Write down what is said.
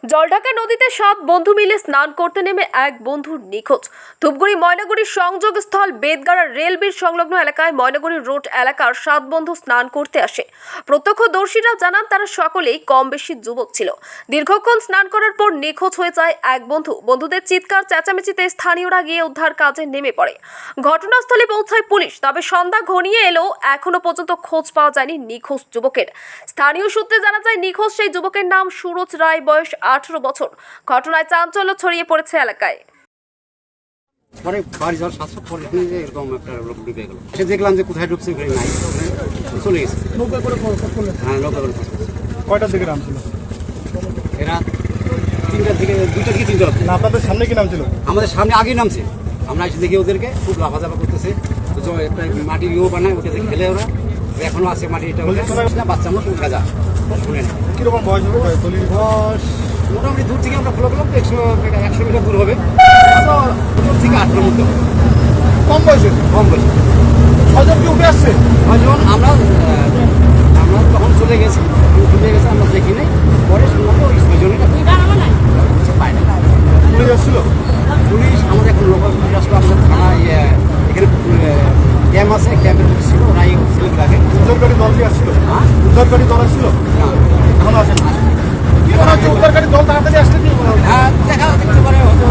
জলঢাকা নদীতে 7 বন্ধু মিলে স্নান করতে নেমে এক বন্ধু নিখোঁজ। ধূপগুড়ি ময়নাগুড়ি সংযোগস্থল বেদগাড়া রেলবির সংলগ্ন এলাকায় ময়নাগুড়ি রোড এলাকার 7 বন্ধু স্নান করতে আসে। প্রত্যক্ষদর্শীরা জানান তারা সকলেই কম বেশি যুবক ছিল। দীর্ঘক্ষণ স্নান করার পর নিখোঁজ হয়ে যায় এক বন্ধু। বন্ধুদের চিৎকার চেঁচামেচিতে স্থানীয়রা গিয়ে উদ্ধার কাজে নেমে পড়ে। ঘটনাস্থলে পৌঁছায় পুলিশ, তবে সন্ধ্যা ঘনিয়ে এলেও এখনো পর্যন্ত খোঁজ পাওয়া যায়নি নিখোঁজ যুবকের। স্থানীয় সূত্রে জানা যায় নিখোঁজ সেই যুবকের নাম সুরজ রায়, বয়স 18 বছর। ঘটনায় চাঞ্চল্য ছড়িয়ে পড়েছে এলাকায়। পরে বাড়ি যাওয়ার 700 পরে এরকম একটা লোক ডুবে গেল। সে দেখলাম যে কোথায় ঢুকছে ঘরে নাই, চলে গেছে। নৌকা করে হ্যাঁ, নৌকা করে খোঁজ করছে। কয়টার দিকে নামছিল? এরা 3টার থেকে 2টা থেকে 3টা। না, আপনাদের সামনে কি নামছিল? আমাদের সামনে আগেই নামছে। আমরা এসে দেখি ওদেরকে খুব লাফাঝাফা করতেছে। তো একটা মাটির ইয়েও বানায়, ওকে দেখে খেলে ওরা এখনো আছে মাটিটা। বাচ্চা আমরা খুব গাজা শুনে না। কিরকম বয়স হবে? বয়স মোটামুটি দূর থেকে আমরা ফলো করলাম, 100 মিটার দূর হবে, দূর থেকে 8টার মধ্যে হবে। কম বয়সে? কম বয়সে। 6জন কি উঠে আসছে? 6জন। আমরা তখন চলে গেছি, ডুবে গেছে, আমরা দেখি নাই। পরে শুনলাম ওই 6জনই পাই না। পুলিশ আসছিল? পুলিশ আমাদের এখন লোকাল পুলিশ আসলো। আমাদের থানা এখানে ক্যাম্প আছে, ক্যাম্পের পুলিশ ছিল, ওরা এই ছেলেগুলাকে। উদ্ধারকারী দল কি আসছিল? হ্যাঁ, উদ্ধারকারী দল আসছিল? না, এখন আসেন। কি মনে হচ্ছে উদ্ধারকারী দল তাড়াতাড়ি আসলে কি মনে হচ্ছে? হ্যাঁ, দেখা দেখতে পারে হয়তো